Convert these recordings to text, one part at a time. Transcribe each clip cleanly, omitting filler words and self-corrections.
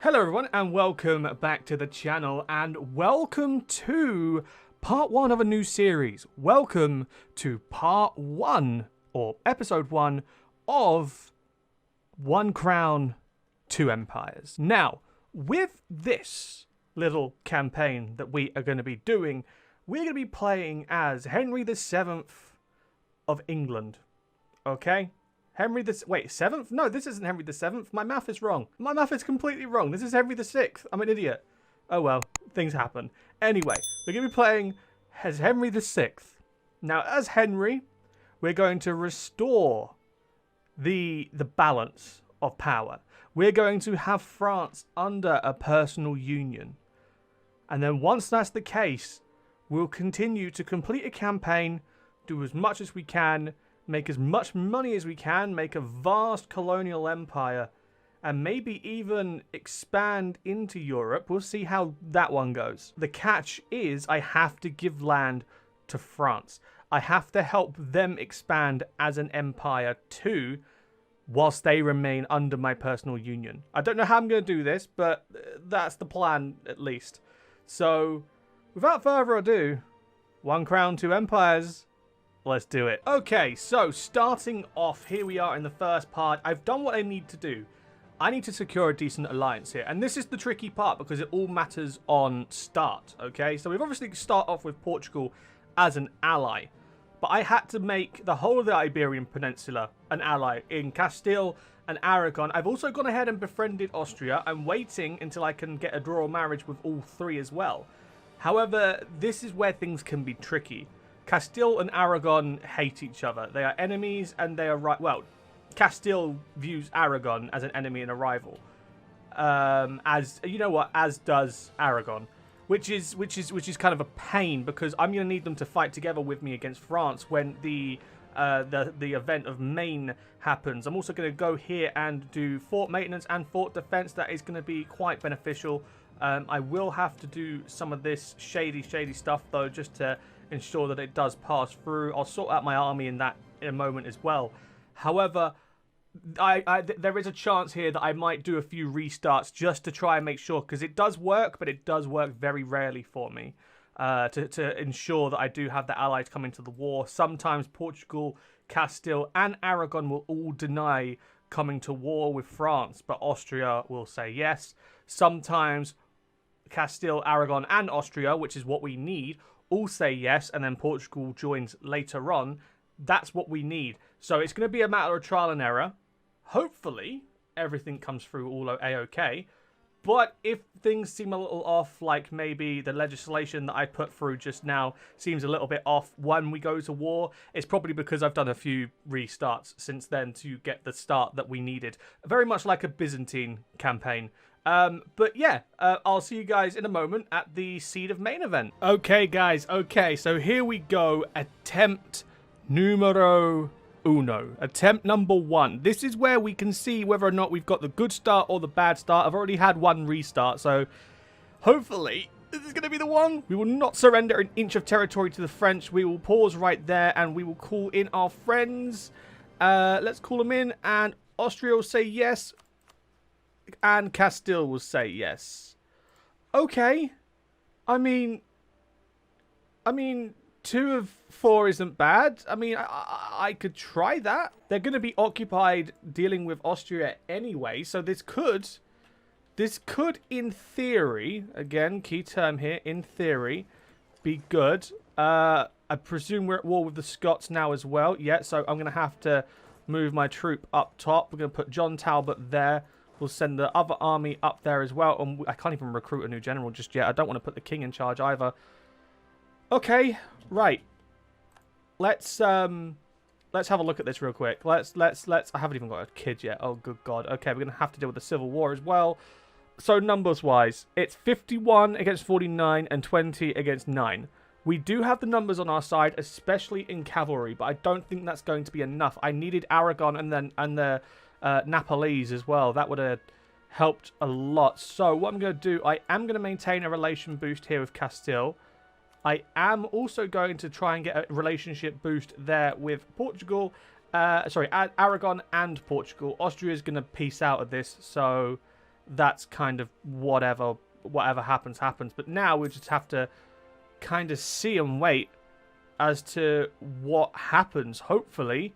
Hello everyone and welcome back to the channel and welcome to part 1 of a new series. Welcome to part 1 or episode 1 of One Crown, Two Empires. Now, with this little campaign that we are going to be doing, we're going to be playing as Henry VII of England. Okay? Henry the... Wait, 7th? No, this isn't Henry the 7th. My math is wrong. My math is completely wrong. This is Henry the 6th. I'm an idiot. Oh well, things happen. Anyway, we're going to be playing as Henry the 6th. Now, as Henry, we're going to restore the balance of power. We're going to have France under a personal union. And then once that's the case, we'll continue to complete a campaign, do as much as we can, make as much money as we can, make a vast colonial empire, and maybe even expand into Europe. We'll see how that one goes. The catch is I have to give land to France. I have to help them expand as an empire too, whilst they remain under my personal union. I don't know how I'm going to do this, but that's the plan at least. So, without further ado, one crown, two empires. Let's do it. Okay, so starting off, here we are in the first part. I've done what I need to do. I need to secure a decent alliance here. And this is the tricky part because it all matters on start, okay? So we've obviously start off with Portugal as an ally. But I had to make the whole of the Iberian Peninsula an ally in Castile and Aragon. I've also gone ahead and befriended Austria. I'm waiting until I can get a royal marriage with all three as well. However, this is where things can be tricky. Castile and Aragon hate each other. They are enemies and they are well, Castile views Aragon as an enemy and a rival. As you know what, as does Aragon, which is kind of a pain because I'm going to need them to fight together with me against France when the event of Maine happens. I'm also going to go here and do fort maintenance and fort defense. That is going to be quite beneficial. I will have to do some of this shady stuff though, just to ensure that it does pass through. I'll sort out my army in a moment as well. However, there is a chance here that I might do a few restarts just to try and make sure, because it does work, but it does work very rarely for me to ensure that I do have the allies come into the war. Sometimes Portugal, Castile, and Aragon will all deny coming to war with France, but Austria will say yes. Sometimes Castile, Aragon, and Austria, which is what we need, all say yes, and then Portugal joins later on. That's what we need. So it's going to be a matter of trial and error. Hopefully, everything comes through all A-OK. But if things seem a little off, like maybe the legislation that I put through just now seems a little bit off when we go to war, it's probably because I've done a few restarts since then to get the start that we needed. Very much like a Byzantine campaign. But yeah, I'll see you guys in a moment at the Seed of Maine event. Okay, guys. Okay, so here we go. Attempt numero uno. Attempt number 1. This is where we can see whether or not we've got the good start or the bad start. I've already had one restart, so hopefully this is going to be the one. We will not surrender an inch of territory to the French. We will pause right there and we will call in our friends. Let's call them in, and Austria will say yes. And Castile will say yes. Okay. I mean, 2 of 4 isn't bad. I mean, I could try that. They're going to be occupied dealing with Austria anyway, so this could, in theory, again, key term here, in theory, be good. I presume we're at war with the Scots now as well. Yeah, so I'm going to have to move my troop up top. We're going to put John Talbot there. We'll send the other army up there as well. And I can't even recruit a new general just yet. I don't want to put the king in charge either. Okay, right. Let's have a look at this real quick. Let's. I haven't even got a kid yet. Oh, good God. Okay, we're gonna have to deal with the civil war as well. So numbers wise, it's 51 against 49 and 20 against 9. We do have the numbers on our side, especially in cavalry, but I don't think that's going to be enough. I needed Aragon and the Napolese as well. That would have helped a lot. So what I'm going to do, I am going to maintain a relation boost here with Castile. I am also going to try and get a relationship boost there with Portugal. Sorry, Aragon and Portugal. Austria is going to peace out of this, so that's kind of whatever happens, happens. But now we just have to kind of see and wait as to what happens. Hopefully,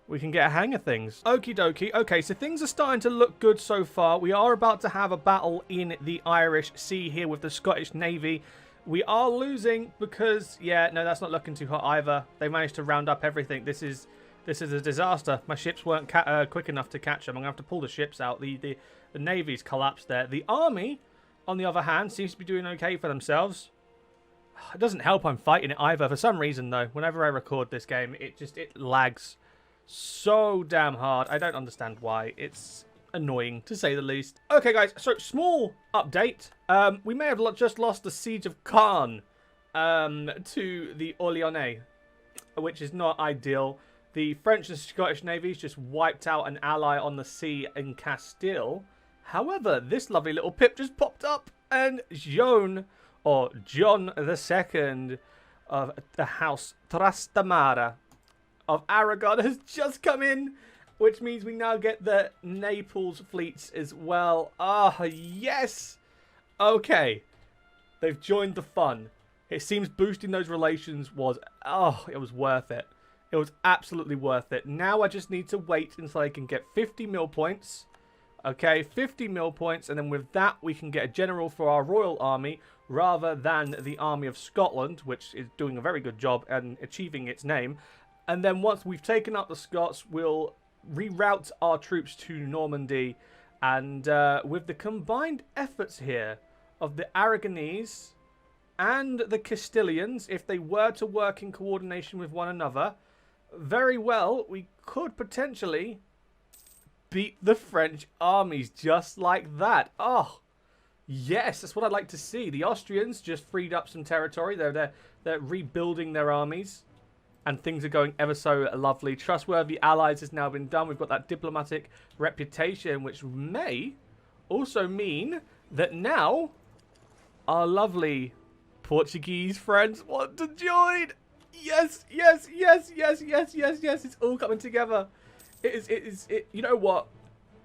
we can get a hang of things. Okie dokie. Okay, so things are starting to look good so far. We are about to have a battle in the Irish Sea here with the Scottish Navy. We are losing because, yeah, no, that's not looking too hot either. They managed to round up everything. This is a disaster. My ships weren't quick enough to catch them. I'm going to have to pull the ships out. The Navy's collapsed there. The Army, on the other hand, seems to be doing okay for themselves. It doesn't help I'm fighting it either. For some reason, though, whenever I record this game, it lags so damn hard. I don't understand why. It's annoying, to say the least. Okay, guys, so small update. We may have just lost the Siege of Caen to the Orléanais, which is not ideal. The French and Scottish navies just wiped out an ally on the sea in Castile. However, this lovely little pip just popped up, and John II of the House Trastamara of Aragon has just come in, which means we now get the Naples fleets as well. Ah, yes! Okay. They've joined the fun. It seems boosting those relations was, it was worth it. It was absolutely worth it. Now I just need to wait until I can get 50 mil points. Okay, 50 mil points, and then with that we can get a general for our royal army rather than the army of Scotland, which is doing a very good job and achieving its name. And then once we've taken out the Scots, we'll reroute our troops to Normandy. And with the combined efforts here of the Aragonese and the Castilians, if they were to work in coordination with one another, very well, we could potentially beat the French armies just like that. Oh, yes, that's what I'd like to see. The Austrians just freed up some territory. They're rebuilding their armies, and things are going ever so lovely. Trustworthy allies has now been done. We've got that diplomatic reputation, which may also mean that now our lovely Portuguese friends want to join. Yes, yes, yes, yes, yes, yes, yes. It's all coming together. It is. You know what?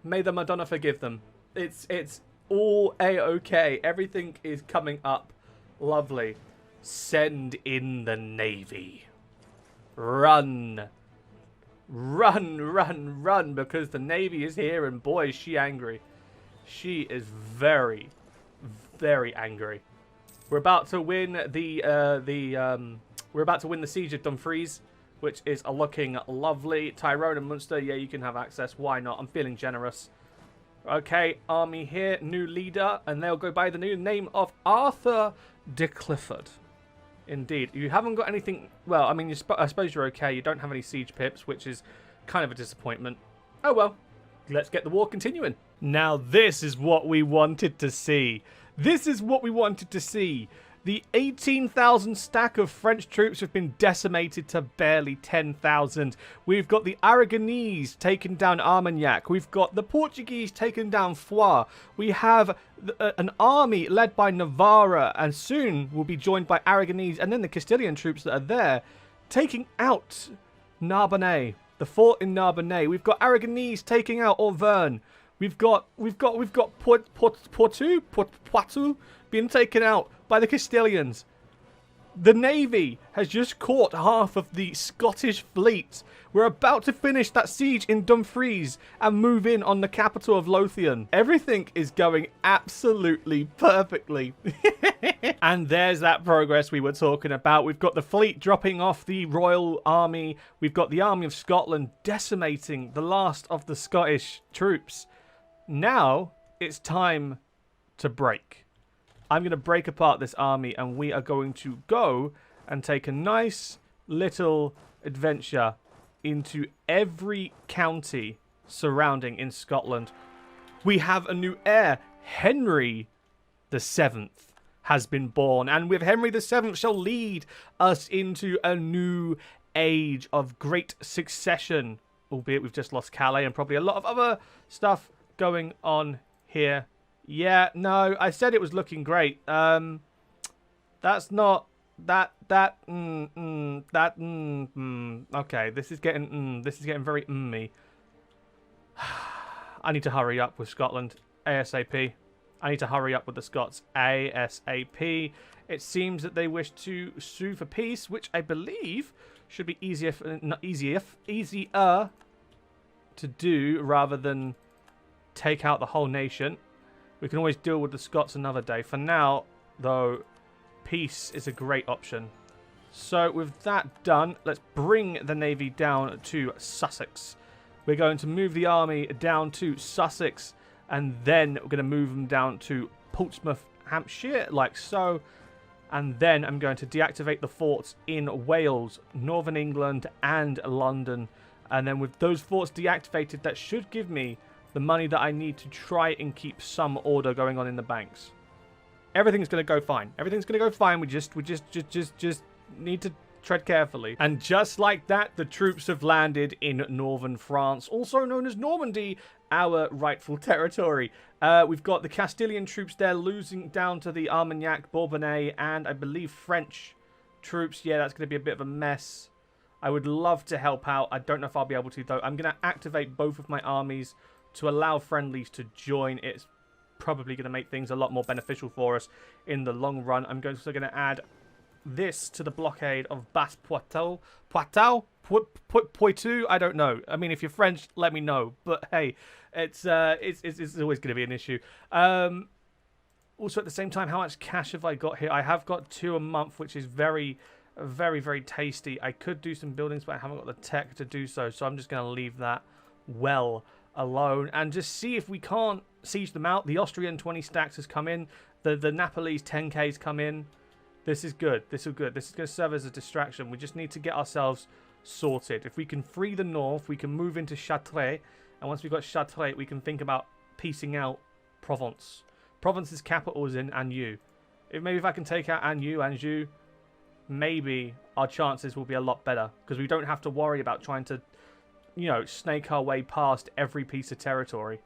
May the Madonna forgive them. It's all a-okay. Everything is coming up. Lovely. Send in the Navy. Run. Run, run, run, because the Navy is here, and boy, is she angry. She is very, very angry. We're about to win we're about to win the Siege of Dumfries, which is looking lovely. Tyrone and Munster, yeah, you can have access. Why not? I'm feeling generous. Okay, army here, new leader, and they'll go by the new name of Arthur de Clifford. Indeed. You haven't got anything... Well, I mean, I suppose you're okay. You don't have any siege pips, which is kind of a disappointment. Oh, well. Let's get the war continuing. Now, this is what we wanted to see. This is what we wanted to see. The 18,000 stack of French troops have been decimated to barely 10,000. We've got the Aragonese taking down Armagnac. We've got the Portuguese taking down Foix. We have an army led by Navarra, and soon will be joined by Aragonese and then the Castilian troops that are there, taking out Narbonnais, the fort in Narbonnais. We've got Aragonese taking out Auvergne. We've got Poitou being taken out by the Castilians. The Navy has just caught half of the Scottish fleet. We're about to finish that siege in Dumfries and move in on the capital of Lothian. Everything is going absolutely perfectly. And there's that progress we were talking about. We've got the fleet dropping off the Royal Army. We've got the Army of Scotland decimating the last of the Scottish troops. Now it's time to break. I'm going to break apart this army, and we are going to go and take a nice little adventure into every county surrounding in Scotland. We have a new heir. Henry VII has been born, and with Henry VII shall lead us into a new age of great succession, albeit we've just lost Calais and probably a lot of other stuff going on here. Yeah, no, I said it was looking great. That's not okay, this is getting very me. I need to hurry up with Scotland. ASAP. I need to hurry up with the Scots ASAP. It seems that they wish to sue for peace, which I believe should be easier to do rather than take out the whole nation. We can always deal with the Scots another day. For now, though, peace is a great option. So with that done, let's bring the navy down to Sussex. We're going to move the army down to Sussex, and then we're going to move them down to Portsmouth, Hampshire, like so. And then I'm going to deactivate the forts in Wales, Northern England, and London. And then with those forts deactivated, that should give me the money that I need to try and keep some order going on in the banks. Everything's going to go fine. Everything's going to go fine. We just need to tread carefully. And just like that, the troops have landed in northern France, also known as Normandy, our rightful territory. We've got the Castilian troops there losing down to the Armagnac, Bourbonnais, and I believe French troops. Yeah, that's going to be a bit of a mess. I would love to help out. I don't know if I'll be able to, though. I'm going to activate both of my armies to allow friendlies to join. It's probably going to make things a lot more beneficial for us in the long run. I'm also going to add this to the blockade of Basse-Poitou. Poitou? I don't know. I mean, if you're French, let me know. But hey, it's always going to be an issue. Also, at the same time, how much cash have I got here? I have got 2 a month, which is very, very tasty. I could do some buildings, but I haven't got the tech to do so. So I'm just going to leave that well alone and just see if we can't siege them out. The Austrian 20 stacks has come in. The Napolese 10Ks come in. This is good. This is good. This is going to serve as a distraction. We just need to get ourselves sorted. If we can free the north, we can move into Chartres. And once we've got Chartres, we can think about piecing out Provence. Provence's capital is in Anjou. Maybe if I can take out Anjou, maybe our chances will be a lot better. Because we don't have to worry about trying to, you know, snake our way past every piece of territory.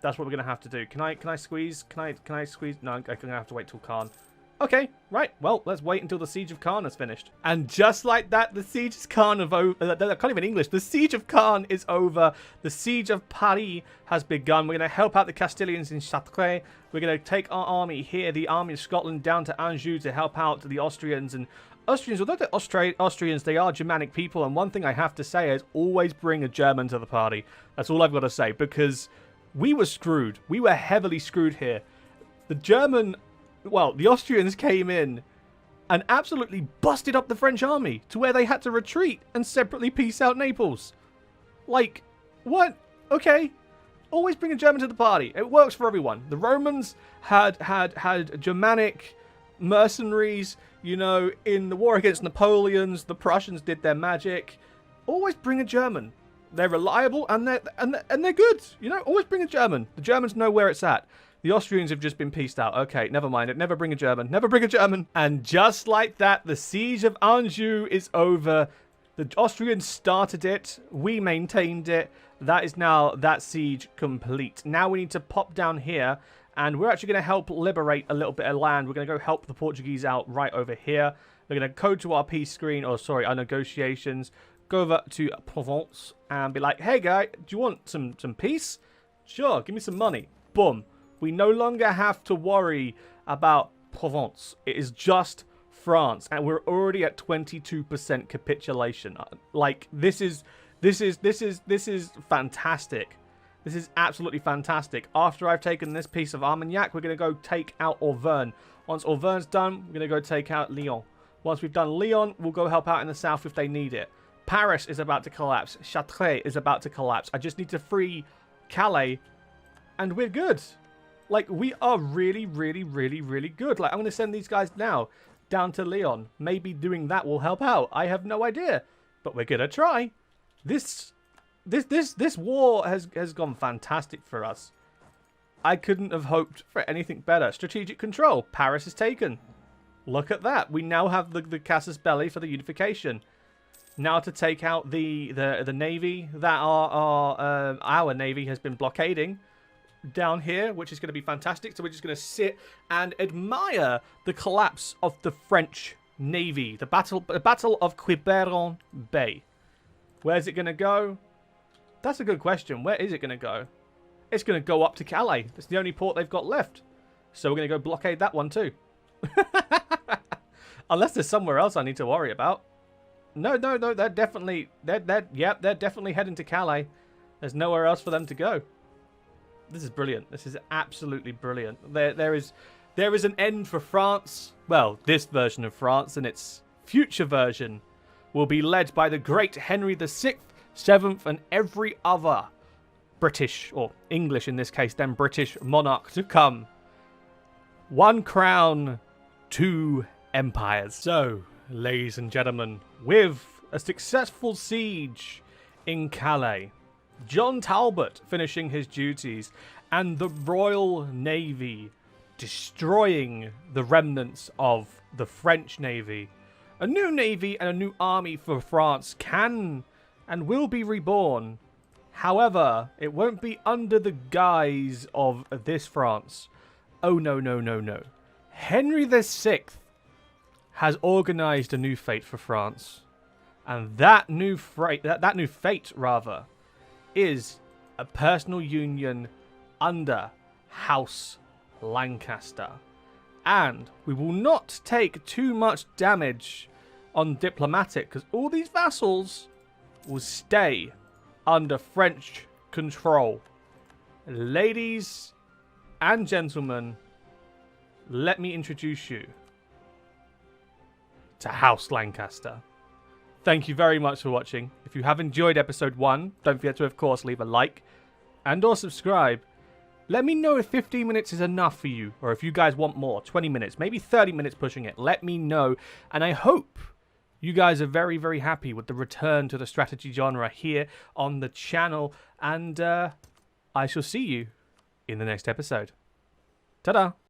That's what we're going to have to do. Can I squeeze? Can I squeeze? No, I'm going to have to wait till Caen. Okay, right. Well, let's wait until the Siege of Caen is finished. And just like that, the Siege of Caen is over. I can't even English. The Siege of Caen is over. The Siege of Paris has begun. We're going to help out the Castilians in Chartres. We're going to take our army here, the army of Scotland, down to Anjou to help out the Austrians. And Austrians, although they're Austrians, they are Germanic people. And one thing I have to say is always bring a German to the party. That's all I've got to say, because we were screwed. We were heavily screwed here. The Austrians came in and absolutely busted up the French army to where they had to retreat and separately peace out Naples. Like, what? Okay. Always bring a German to the party. It works for everyone. The Romans had Germanic mercenaries, you know, in the war against Napoleons. The Prussians did their magic. Always bring a German. They're reliable and they're good. You know, always bring a German. The Germans know where it's at. The Austrians have just been pieced out. Okay, never mind it. Never bring a German. Never bring a German. And just like that, the Siege of Anjou is over. The Austrians started it. We maintained it. That is now that siege complete. Now we need to pop down here. And we're actually going to help liberate a little bit of land. We're going to go help the Portuguese out right over here. We're going to go to our peace screen. Or sorry, our negotiations. Go over to Provence and be like, hey, guy, do you want some peace? Sure, give me some money. Boom. We no longer have to worry about Provence. It is just France, and we're already at 22% capitulation. Like, this is fantastic. This is absolutely fantastic. After I've taken this piece of Armagnac, we're going to go take out Auvergne. Once Auvergne's done, we're going to go take out Lyon. Once we've done Lyon, we'll go help out in the south if they need it. Paris is about to collapse. Chartres is about to collapse. I just need to free Calais, and we're good. Like, we are really, really, really, really good. Like, I'm going to send these guys now down to Lyon. Maybe doing that will help out. I have no idea. But we're going to try. This war has gone fantastic for us. I couldn't have hoped for anything better. Strategic control. Paris is taken. Look at that. We now have the casus belli for the unification. Now to take out the navy that our navy has been blockading down here, which is going to be fantastic. So we're just going to sit and admire the collapse of the French navy. The battle of Quiberon Bay. Where's it going to go? That's a good question. Where is it going to go? it's going to go up to Calais. It's the only port they've got left. So we're going to go blockade that one too. Unless there's somewhere else I need to worry about. No, they're definitely they're definitely heading to Calais. There's nowhere else for them to go. This is brilliant. This is absolutely brilliant. There is an end for France. Well, this version of France, and its future version will be led by the great Henry VI, 7th, and every other British, or English in this case, then British monarch to come. One crown, two empires. So, ladies and gentlemen, with a successful siege in Calais, John Talbot finishing his duties, and the Royal Navy destroying the remnants of the French Navy, a new navy and a new army for France can and will be reborn. However, it won't be under the guise of this France. Oh, no. Henry VI has organized a new fate for France. And that new fate, is a personal union under House Lancaster. And we will not take too much damage on diplomatic, because all these vassals will stay under French control. Ladies and gentlemen, let me introduce you to House Lancaster. Thank you very much for watching. If you have enjoyed episode 1, don't forget to, of course, leave a like and or subscribe. Let me know if 15 minutes is enough for you, or if you guys want more, 20 minutes, maybe 30 minutes pushing it. Let me know, and I hope you guys are very, very happy with the return to the strategy genre here on the channel, and I shall see you in the next episode. Ta-da!